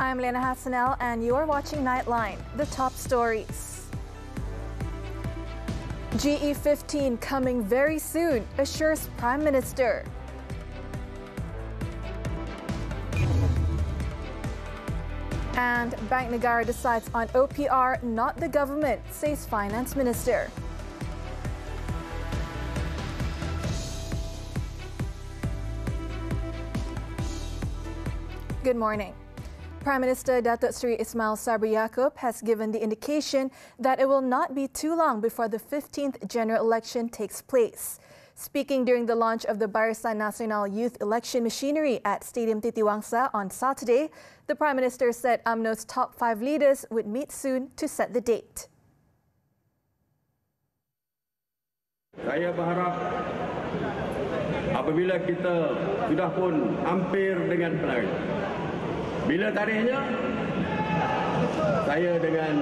I'm Liyanna Hassanel and you're watching Nightline, the top stories. GE15 coming very soon, assures Prime Minister. And Bank Negara decides on OPR, not the government, says Finance Minister. Good morning. Prime Minister Datuk Seri Ismail Sabri Yaakob has given the indication that it will not be too long before the 15th general election takes place. Speaking during the launch of the Barisan Nasional Youth Election Machinery at Stadium Titiwangsa on Saturday, the Prime Minister said UMNO's top 5 leaders would meet soon to set the date. Saya berharap apabila kita sudah pun hampir dengan plan, bila tarikhnya, saya dengan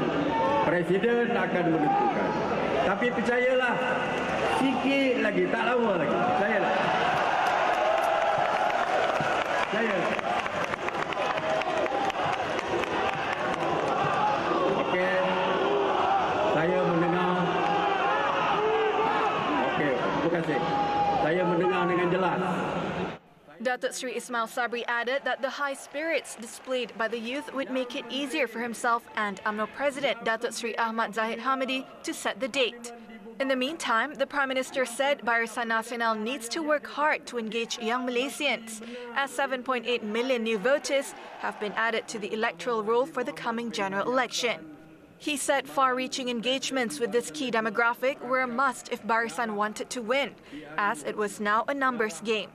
Presiden akan menentukan. Tapi percayalah, sikit lagi, tak lama lagi. Percayalah. Percayalah. Okey, saya mendengar. Okey, terima kasih. Saya mendengar dengan jelas. Datuk Seri Ismail Sabri added that the high spirits displayed by the youth would make it easier for himself and UMNO President Datuk Seri Ahmad Zahid Hamidi to set the date. In the meantime, the Prime Minister said Barisan Nasional needs to work hard to engage young Malaysians, as 7.8 million new voters have been added to the electoral roll for the coming general election. He said far-reaching engagements with this key demographic were a must if Barisan wanted to win, as it was now a numbers game.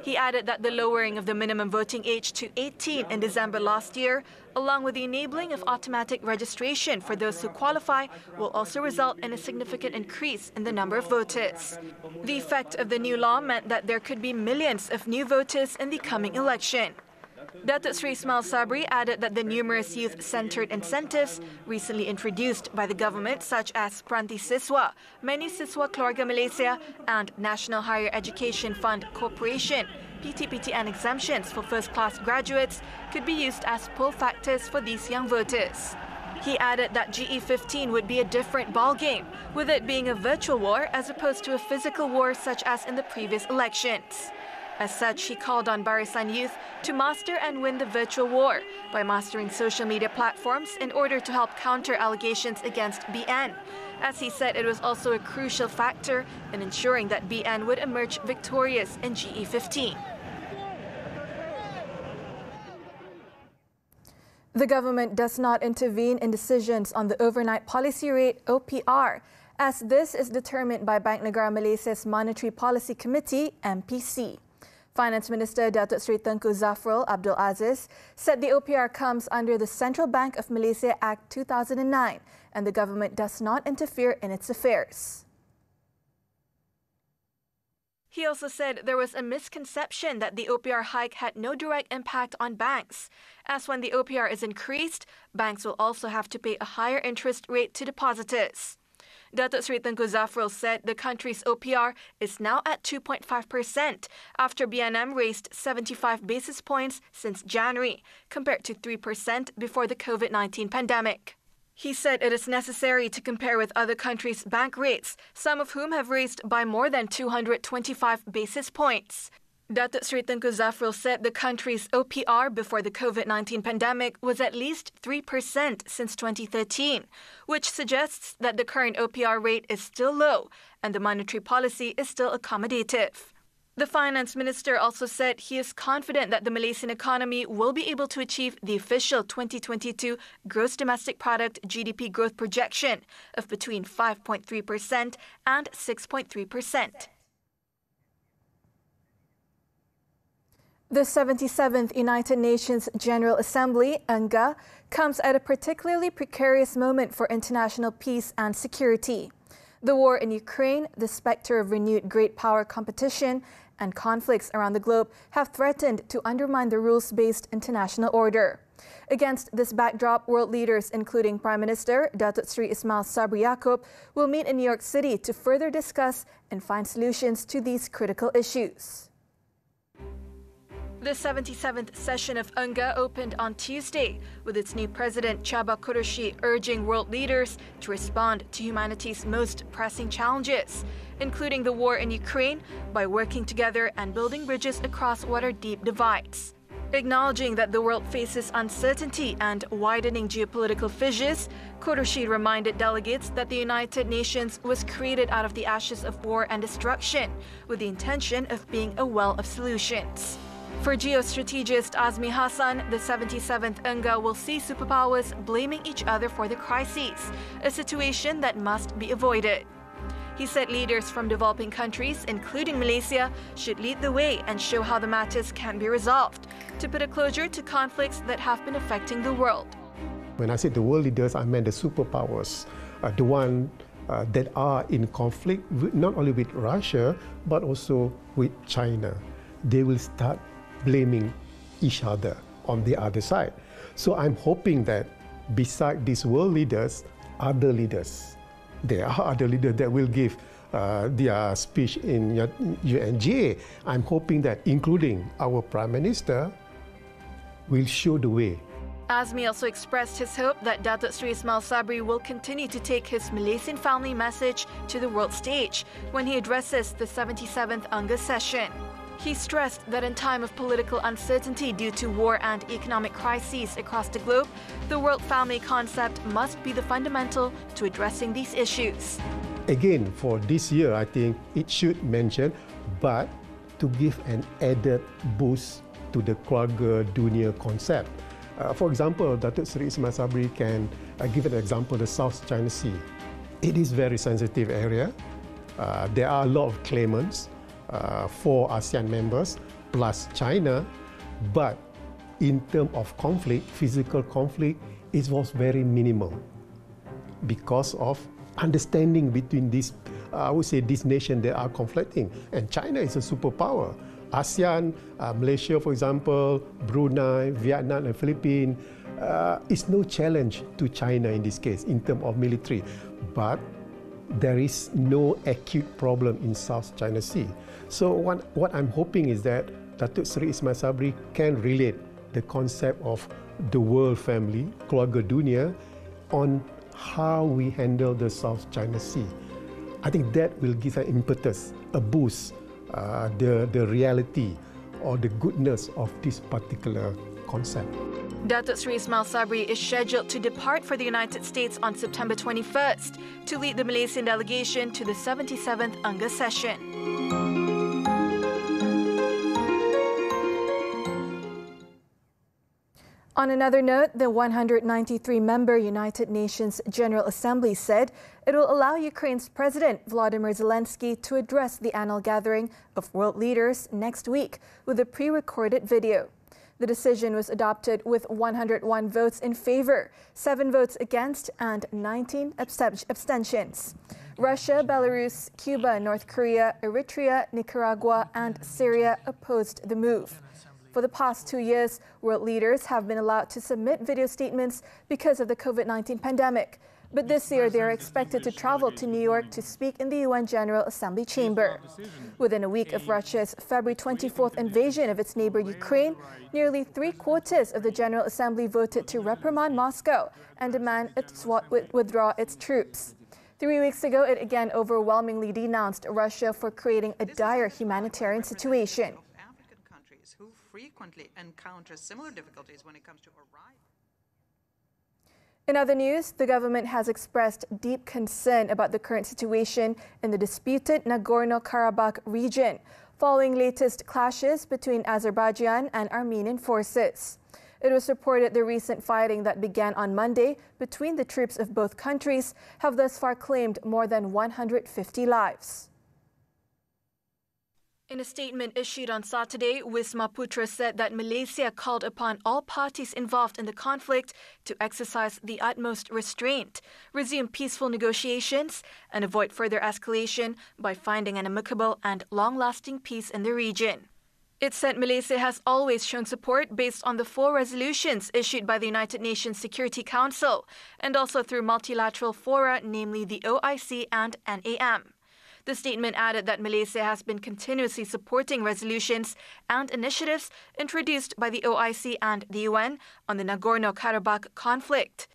He added that the lowering of the minimum voting age to 18 in December last year, along with the enabling of automatic registration for those who qualify, will also result in a significant increase in the number of voters. The effect of the new law meant that there could be millions of new voters in the coming election. Datuk Seri Ismail Sabri added that the numerous youth-centred incentives recently introduced by the government, such as Peranti Siswa, Menu Siswa Keluarga Malaysia and National Higher Education Fund Corporation, PTPTN exemptions for first-class graduates, could be used as pull factors for these young voters. He added that GE15 would be a different ballgame, with it being a virtual war as opposed to a physical war such as in the previous elections. As such, he called on Barisan youth to master and win the virtual war by mastering social media platforms in order to help counter allegations against BN. As he said, it was also a crucial factor in ensuring that BN would emerge victorious in GE15. The government does not intervene in decisions on the overnight policy rate OPR, as this is determined by Bank Negara Malaysia's Monetary Policy Committee, MPC. Finance Minister Datuk Seri Tengku Zafrul Abdul Aziz said the OPR comes under the Central Bank of Malaysia Act 2009 and the government does not interfere in its affairs. He also said there was a misconception that the OPR hike had no direct impact on banks, as when the OPR is increased, banks will also have to pay a higher interest rate to depositors. Datuk Seri Tengku Zafrul said the country's OPR is now at 2.5% after BNM raised 75 basis points since January, compared to 3% before the COVID-19 pandemic. He said it is necessary to compare with other countries' bank rates, some of whom have raised by more than 225 basis points. Datuk Seri Tengku Zafrul said the country's OPR before the COVID-19 pandemic was at least 3% since 2013, which suggests that the current OPR rate is still low and the monetary policy is still accommodative. The Finance Minister also said he is confident that the Malaysian economy will be able to achieve the official 2022 Gross Domestic Product GDP growth projection of between 5.3% and 6.3%. The 77th United Nations General Assembly, UNGA, comes at a particularly precarious moment for international peace and security. The war in Ukraine, the spectre of renewed great power competition, and conflicts around the globe have threatened to undermine the rules-based international order. Against this backdrop, world leaders, including Prime Minister Datuk Seri Ismail Sabri Yaakob, will meet in New York City to further discuss and find solutions to these critical issues. The 77th session of UNHCR opened on Tuesday, with its new president Chaba Kuroshi urging world leaders to respond to humanity's most pressing challenges, including the war in Ukraine, by working together and building bridges across what are deep divides. Acknowledging that the world faces uncertainty and widening geopolitical fissures, Kuroshi reminded delegates that the United Nations was created out of the ashes of war and destruction, with the intention of being a well of solutions. For geostrategist Azmi Hassan, the 77th UNHCR will see superpowers blaming each other for the crises, a situation that must be avoided. He said leaders from developing countries, including Malaysia, should lead the way and show how the matters can be resolved, to put a closure to conflicts that have been affecting the world. When I said the world leaders, I meant the superpowers, the ones that are in conflict, not only with Russia, but also with China. They will start blaming each other on the other side. So I'm hoping that beside these world leaders, other leaders, there are other leaders that will give their speech in UNGA. I'm hoping that including our Prime Minister will show the way. Azmi also expressed his hope that Datuk Seri Ismail Sabri will continue to take his Malaysian family message to the world stage when he addresses the 77th UNHCR session. He stressed that in time of political uncertainty due to war and economic crises across the globe, the world family concept must be the fundamental to addressing these issues. Again, for this year, I think it should mention, but to give an added boost to the keluarga dunia concept. For example, Datuk Seri Ismail Sabri can give an example, the South China Sea. It is a very sensitive area. There are a lot of claimants for ASEAN members plus China, but in terms of conflict, physical conflict, it was very minimal because of understanding between these, I would say, these nations that are conflicting. And China is a superpower. ASEAN, Malaysia, for example, Brunei, Vietnam, and Philippines is no challenge to China in this case in terms of military, but there is no acute problem in South China Sea. So what I'm hoping is that Datuk Seri Ismail Sabri can relate the concept of the world family, keluarga dunia, on how we handle the South China Sea. I think that will give an impetus, a boost, the reality or the goodness of this particular concept. Datuk Seri Ismail Sabri is scheduled to depart for the United States on September 21st to lead the Malaysian delegation to the 77th UNHCR session. On another note, the 193-member United Nations General Assembly said it will allow Ukraine's President Volodymyr Zelensky to address the annual gathering of world leaders next week with a pre-recorded video. The decision was adopted with 101 votes in favor, 7 votes against, and 19 abstentions. Russia, Belarus, Cuba, North Korea, Eritrea, Nicaragua, and Syria opposed the move. For the past 2 years, world leaders have been allowed to submit video statements because of the COVID-19 pandemic. But this year, they are expected to travel to New York to speak in the UN General Assembly chamber. Within a week of Russia's February 24th invasion of its neighbor Ukraine, nearly 3/4 of the General Assembly voted to reprimand Moscow and demand it withdraw its troops. 3 weeks ago, it again overwhelmingly denounced Russia for creating a dire humanitarian situation. African countries who frequently encounter similar difficulties when it comes to arrival. In other news, the government has expressed deep concern about the current situation in the disputed NagornoKarabakh region, following latest clashes between Azerbaijan and Armenian forces. It was reported the recent fighting that began on Monday between the troops of both countries have thus far claimed more than 150 lives. In a statement issued on Saturday, Wisma Putra said that Malaysia called upon all parties involved in the conflict to exercise the utmost restraint, resume peaceful negotiations, and avoid further escalation by finding an amicable and long-lasting peace in the region. It said Malaysia has always shown support based on the 4 resolutions issued by the United Nations Security Council and also through multilateral fora, namely the OIC and NAM. The statement added that Malaysia has been continuously supporting resolutions and initiatives introduced by the OIC and the UN on the Nagorno-Karabakh conflict.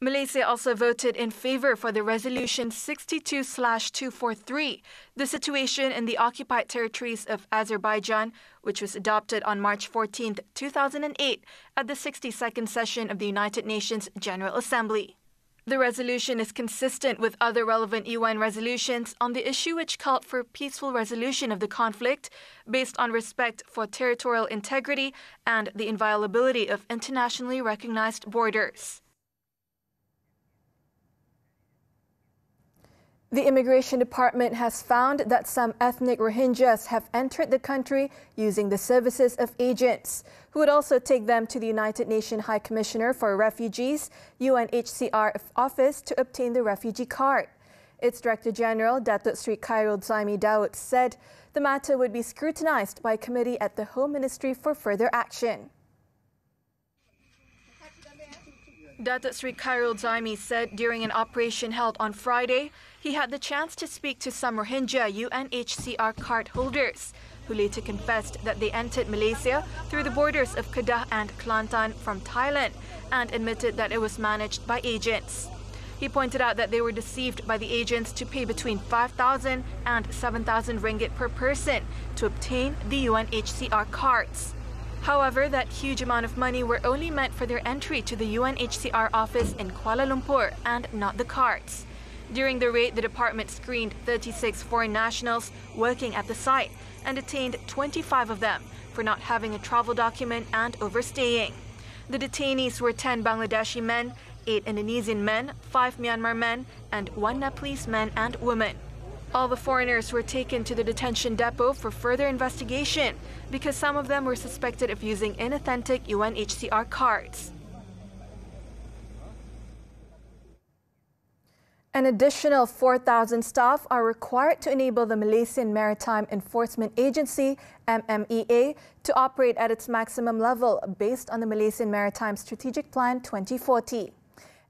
Malaysia also voted in favor for the Resolution 62/243, the situation in the occupied territories of Azerbaijan, which was adopted on March 14, 2008, at the 62nd session of the United Nations General Assembly. The resolution is consistent with other relevant UN resolutions on the issue which called for peaceful resolution of the conflict based on respect for territorial integrity and the inviolability of internationally recognized borders. The Immigration Department has found that some ethnic Rohingyas have entered the country using the services of agents, who would also take them to the United Nations High Commissioner for Refugees, UNHCR office to obtain the refugee card. Its Director General, Datuk Sri Khairul Zaimi Daud, said the matter would be scrutinized by a committee at the Home Ministry for further action. Datuk Sri Khairul Zaimi said during an operation held on Friday, he had the chance to speak to some Rohingya UNHCR card holders, who later confessed that they entered Malaysia through the borders of Kedah and Kelantan from Thailand and admitted that it was managed by agents. He pointed out that they were deceived by the agents to pay between 5,000 and 7,000 ringgit per person to obtain the UNHCR cards. However, that huge amount of money were only meant for their entry to the UNHCR office in Kuala Lumpur and not the cards. During the raid, the department screened 36 foreign nationals working at the site and detained 25 of them for not having a travel document and overstaying. The detainees were 10 Bangladeshi men, 8 Indonesian men, 5 Myanmar men, and 1 Nepalese man and woman. All the foreigners were taken to the detention depot for further investigation because some of them were suspected of using inauthentic UNHCR cards. An additional 4,000 staff are required to enable the Malaysian Maritime Enforcement Agency, MMEA, to operate at its maximum level based on the Malaysian Maritime Strategic Plan 2040.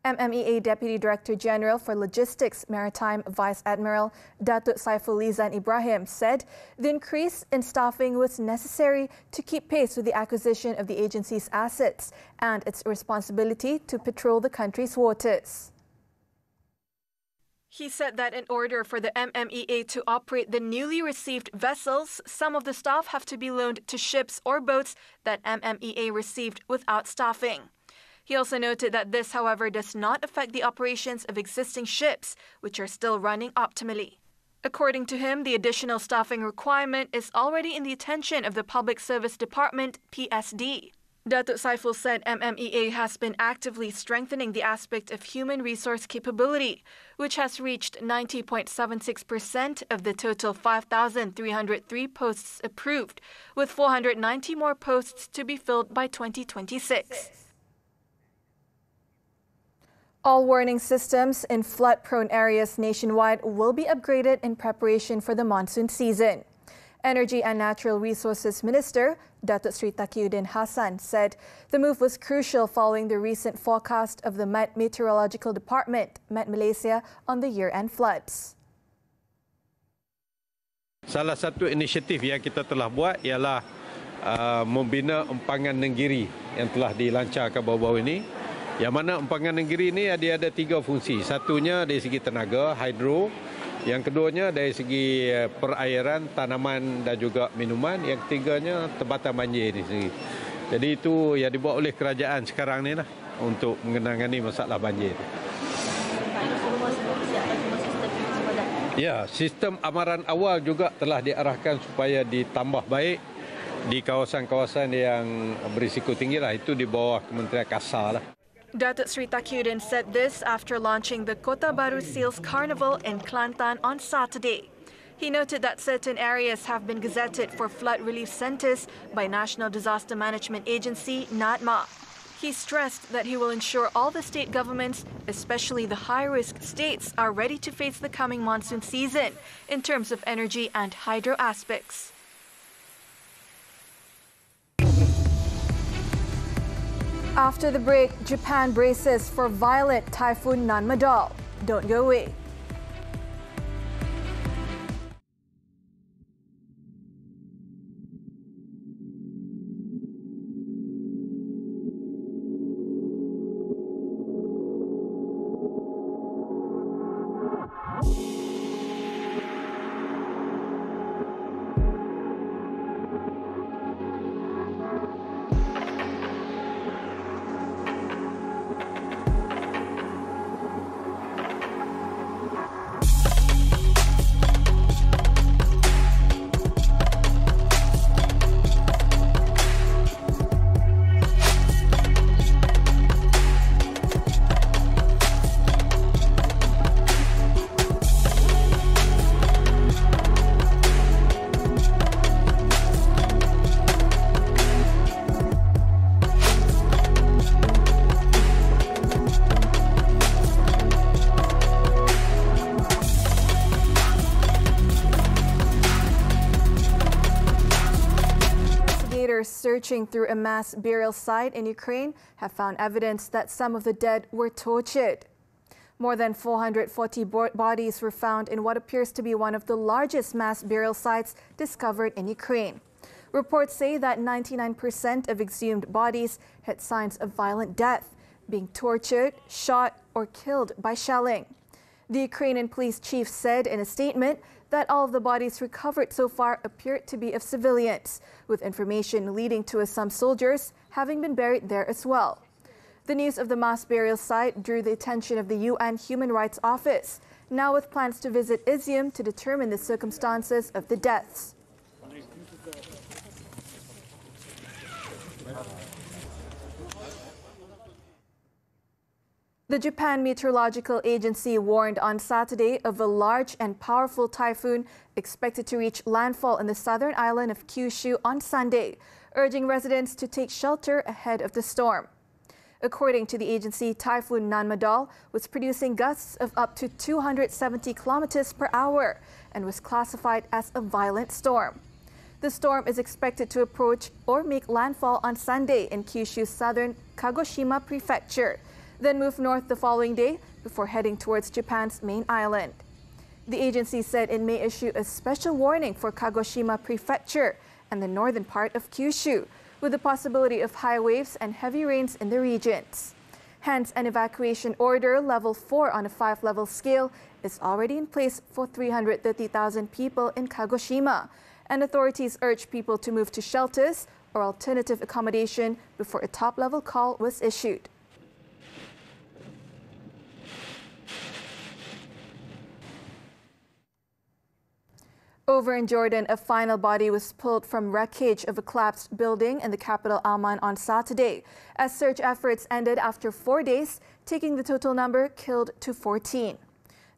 MMEA Deputy Director General for Logistics Maritime Vice Admiral Datuk Saiful Lizan Ibrahim said the increase in staffing was necessary to keep pace with the acquisition of the agency's assets and its responsibility to patrol the country's waters. He said that in order for the MMEA to operate the newly received vessels, some of the staff have to be loaned to ships or boats that MMEA received without staffing. He also noted that this, however, does not affect the operations of existing ships, which are still running optimally. According to him, the additional staffing requirement is already in the attention of the Public Service Department, PSD. Datuk Saiful said MMEA has been actively strengthening the aspect of human resource capability, which has reached 90.76% of the total 5,303 posts approved, with 490 more posts to be filled by 2026. All warning systems in flood-prone areas nationwide will be upgraded in preparation for the monsoon season. Energy and Natural Resources Minister Datuk Sri Taqiyuddin Hassan said the move was crucial following the recent forecast of the Met Meteorological Department, Met Malaysia, on the year-end floods. Salah satu inisiatif yang kita telah buat ialah membina empangan negeri yang telah dilancarkan baru-baru ini. Yang mana empangan negeri ini ada 3 fungsi. Satunya dari segi tenaga, hidro. Yang keduanya dari segi perairan, tanaman dan juga minuman. Yang ketiganya tempatan banjir di sini. Jadi itu yang dibuat oleh kerajaan sekarang ni lah untuk mengenangani masalah banjir. Ya, sistem amaran awal juga telah diarahkan supaya ditambah baik di kawasan-kawasan yang berisiko tinggi lah. Itu di bawah Kementerian Kasar lah. Datuk Sri Taqiyuddin said this after launching the Kota Baru Seals Carnival in Kelantan on Saturday. He noted that certain areas have been gazetted for flood relief centres by National Disaster Management Agency, NADMA. He stressed that he will ensure all the state governments, especially the high-risk states, are ready to face the coming monsoon season in terms of energy and hydro aspects. After the break, Japan braces for violent typhoon Nanmadol. Don't go away. searching through a mass burial site in Ukraine have found evidence that some of the dead were tortured. More than 440 bodies were found in what appears to be one of the largest mass burial sites discovered in Ukraine. Reports say that 99% of exhumed bodies had signs of violent death, being tortured, shot, or killed by shelling. The Ukrainian police chief said in a statement that all of the bodies recovered so far appear to be of civilians, with information leading to some soldiers having been buried there as well. The news of the mass burial site drew the attention of the UN Human Rights Office, now with plans to visit Izium to determine the circumstances of the deaths. The Japan Meteorological Agency warned on Saturday of a large and powerful typhoon expected to reach landfall in the southern island of Kyushu on Sunday, urging residents to take shelter ahead of the storm. According to the agency, Typhoon Nanmadol was producing gusts of up to 270 kilometers per hour and was classified as a violent storm. The storm is expected to approach or make landfall on Sunday in Kyushu's southern Kagoshima prefecture, then move north the following day before heading towards Japan's main island. The agency said it may issue a special warning for Kagoshima prefecture and the northern part of Kyushu, with the possibility of high waves and heavy rains in the regions. Hence, an evacuation order level 4 on a 5-level scale is already in place for 330,000 people in Kagoshima, and authorities urge people to move to shelters or alternative accommodation before a top-level call was issued. Over in Jordan, a final body was pulled from wreckage of a collapsed building in the capital Amman on Saturday, as search efforts ended after 4 days, taking the total number killed to 14.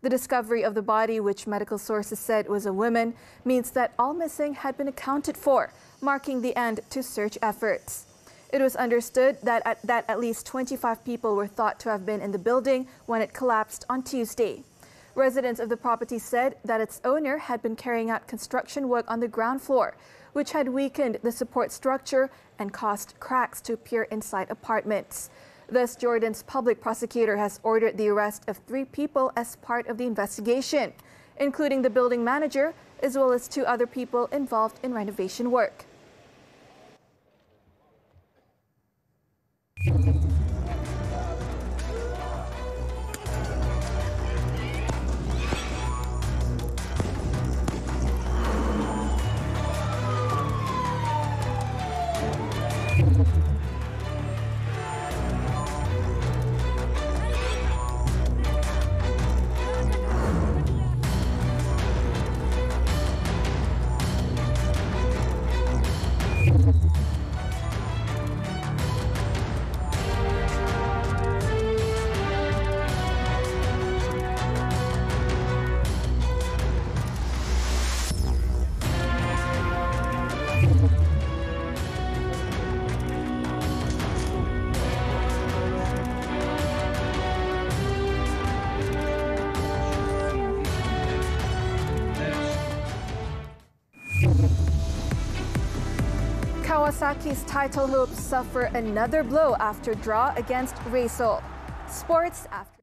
The discovery of the body, which medical sources said was a woman, means that all missing had been accounted for, marking the end to search efforts. It was understood that at least 25 people were thought to have been in the building when it collapsed on Tuesday. Residents of the property said that its owner had been carrying out construction work on the ground floor, which had weakened the support structure and caused cracks to appear inside apartments. Thus, Jordan's public prosecutor has ordered the arrest of 3 people as part of the investigation, including the building manager, as well as 2 other people involved in renovation work. Kawasaki's title hopes suffer another blow after draw against Reysol. Sports after.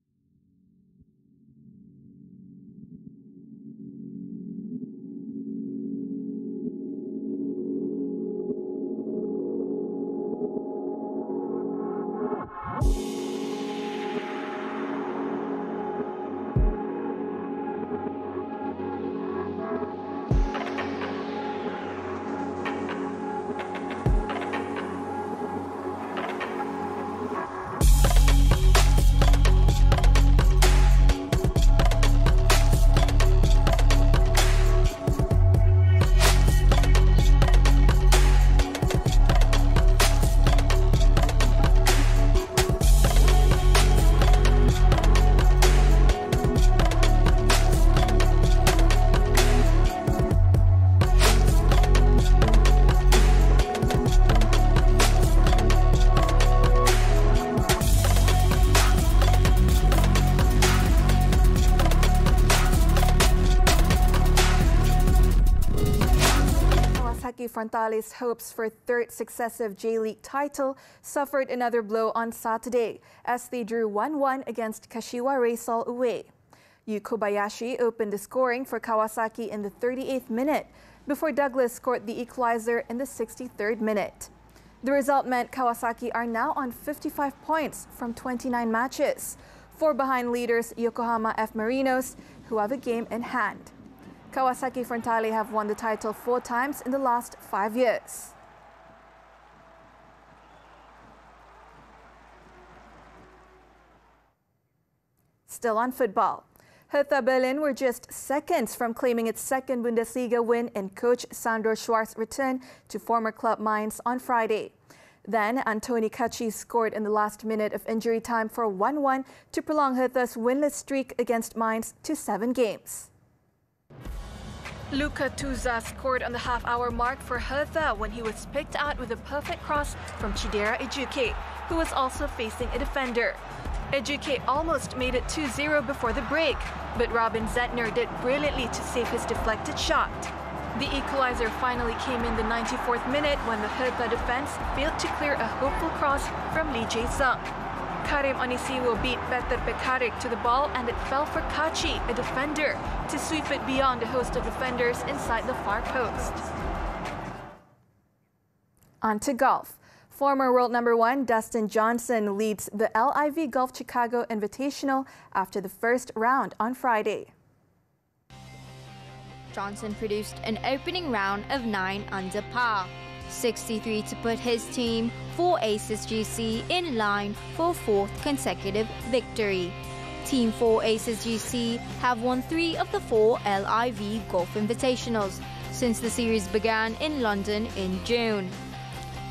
Frontale's hopes for third successive J-League title suffered another blow on Saturday as they drew 1-1 against Kashiwa Reysol away. Yu Kobayashi opened the scoring for Kawasaki in the 38th minute before Douglas scored the equalizer in the 63rd minute. The result meant Kawasaki are now on 55 points from 29 matches, 4 behind leaders Yokohama F. Marinos, who have a game in hand. Kawasaki Frontale have won the title 4 times in the last 5 years. Still on football. Hertha Berlin were just seconds from claiming its second Bundesliga win in coach Sandro Schwarz's return to former club Mainz on Friday. Then, Antoni Kaci scored in the last minute of injury time for 1-1 to prolong Hertha's winless streak against Mainz to 7 games. Luka Tuza scored on the half-hour mark for Hertha when he was picked out with a perfect cross from Chidera Ejuke, who was also facing a defender. Ejuke almost made it 2-0 before the break, but Robin Zentner did brilliantly to save his deflected shot. The equalizer finally came in the 94th minute when the Hertha defense failed to clear a hopeful cross from Lee Jae-sung. Karim Onisiwo beat Peter Pekarik to the ball and it fell for Kaci, a defender, to sweep it beyond a host of defenders inside the far post. On to golf. Former world number 1 Dustin Johnson leads the LIV Golf Chicago Invitational after the first round on Friday. Johnson produced an opening round of 9 under par, 63 to put his team, 4 Aces GC, in line for a 4th consecutive victory. Team 4 Aces GC have won 3 of the 4 LIV Golf Invitationals since the series began in London in June.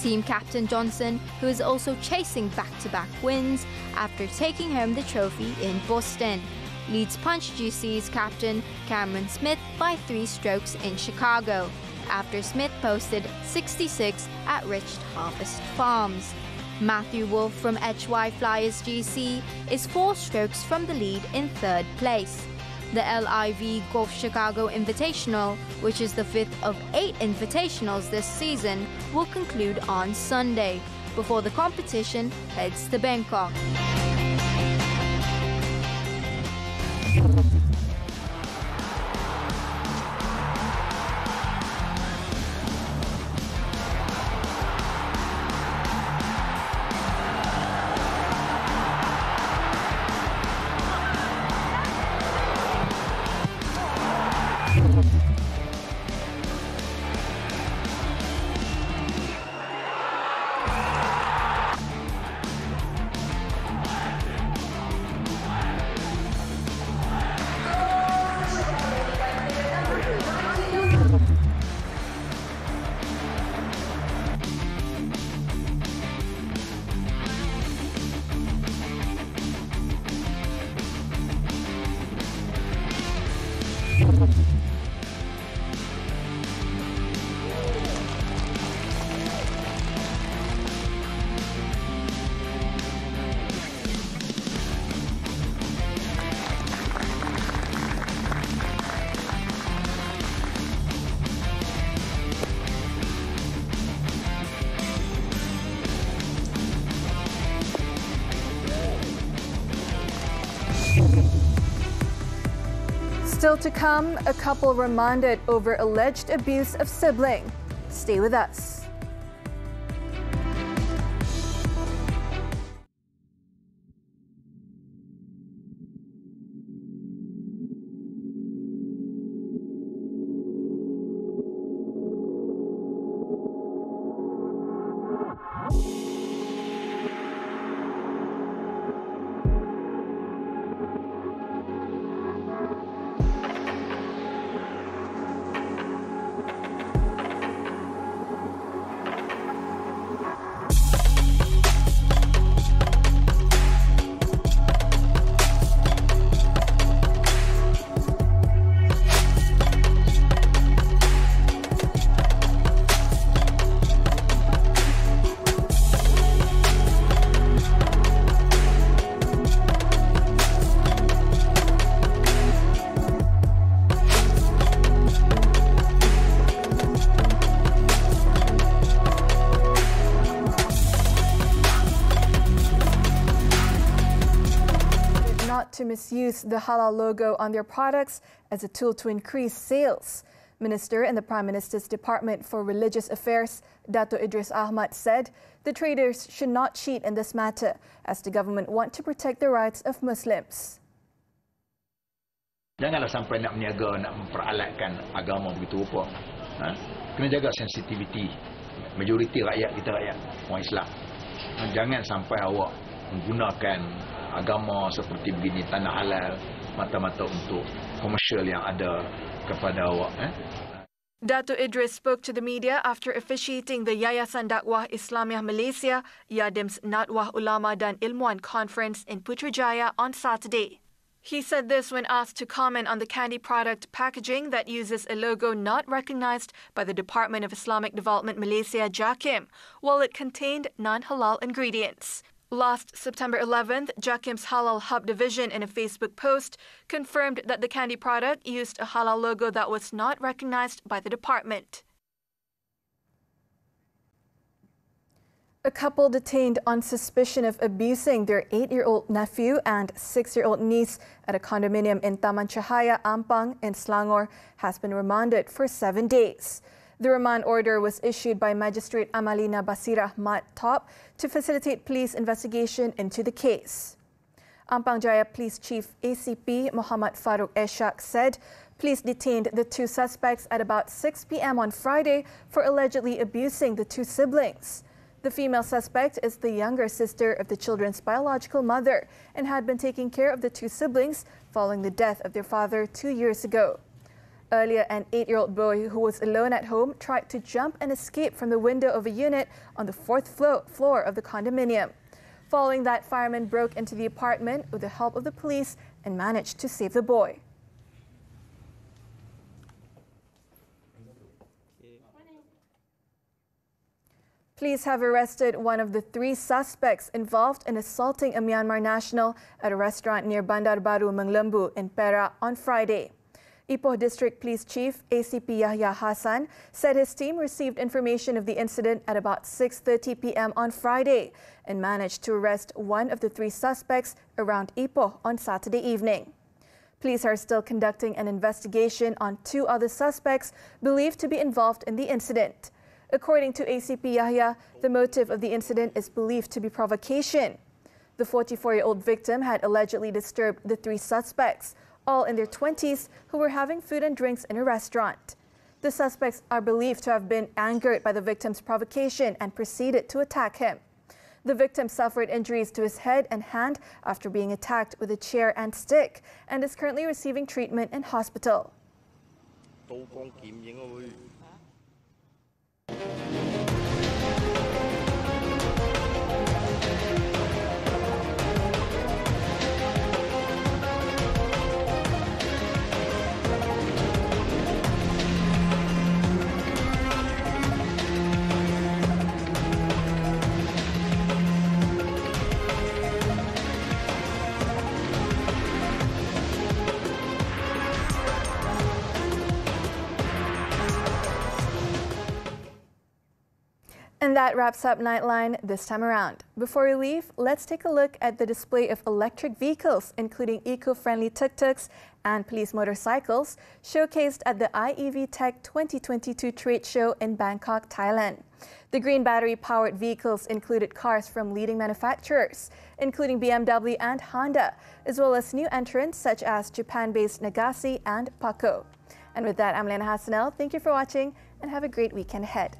Team captain Johnson, who is also chasing back-to-back wins after taking home the trophy in Boston, leads Punch GC's captain Cameron Smith by 3 strokes in Chicago, after Smith posted 66 at Rich Harvest Farms. Matthew Wolf from HY Flyers GC is 4 strokes from the lead in 3rd place. The LIV Golf Chicago Invitational, which is the 5th of 8 invitationals this season, will conclude on Sunday, before the competition heads to Bangkok. Still to come, a couple remanded over alleged abuse of sibling. Stay with us. not to misuse the halal logo on their products as a tool to increase sales. Minister in the Prime Minister's Department for Religious Affairs, Dato Idris Ahmad, said the traders should not cheat in this matter as the government want to protect the rights of Muslims. Janganlah sampai nak meniaga, nak memperalatkan agama begitu rupa. Kena jaga sensitiviti majoriti rakyat kita, rakyat orang Islam. Jangan sampai awak menggunakan agama seperti begini, tanah halal, mata-mata untuk komersial yang ada kepada awak. Dato Idris spoke to the media after officiating the Yayasan Dakwah Islamiah Malaysia, Yadim's Nadwah Ulama dan Ilmuwan Conference in Putrajaya on Saturday. He said this when asked to comment on the candy product packaging that uses a logo not recognized by the Department of Islamic Development Malaysia, JAKIM, while it contained non-halal ingredients. Last September 11th, JAKIM's Halal Hub division in a Facebook post confirmed that the candy product used a halal logo that was not recognized by the department. A couple detained on suspicion of abusing their 8-year-old nephew and 6-year-old niece at a condominium in Taman Cahaya, Ampang in Selangor has been remanded for 7 days. The remand order was issued by Magistrate Amalina Basirah Mat Top to facilitate police investigation into the case. Ampang Jaya Police Chief ACP Muhammad Farouk Eshak said police detained the two suspects at about 6 p.m. on Friday for allegedly abusing the two siblings. The female suspect is the younger sister of the children's biological mother and had been taking care of the two siblings following the death of their father 2 years ago. Earlier, an 8-year-old boy who was alone at home tried to jump and escape from the window of a unit on the 4th floor of the condominium. Following that, firemen broke into the apartment with the help of the police and managed to save the boy. Police have arrested one of the 3 suspects involved in assaulting a Myanmar national at a restaurant near Bandar Baru, Menglembu in Pera on Friday. Ipoh District Police Chief ACP Yahya Hassan said his team received information of the incident at about 6:30 p.m. on Friday and managed to arrest one of the 3 suspects around Ipoh on Saturday evening. Police are still conducting an investigation on 2 other suspects believed to be involved in the incident. According to ACP Yahya, the motive of the incident is believed to be provocation. The 44-year-old victim had allegedly disturbed the 3 suspects, all in their 20s, who were having food and drinks in a restaurant. The suspects are believed to have been angered by the victim's provocation and proceeded to attack him. The victim suffered injuries to his head and hand after being attacked with a chair and stick and is currently receiving treatment in hospital. And that wraps up Nightline this time around. Before we leave, let's take a look at the display of electric vehicles, including eco-friendly tuk-tuks and police motorcycles, showcased at the IEV Tech 2022 trade show in Bangkok, Thailand. The green battery-powered vehicles included cars from leading manufacturers, including BMW and Honda, as well as new entrants such as Japan-based Nagasi and Paco. And with that, I'm Liyanna Hassanel. Thank you for watching and have a great weekend ahead.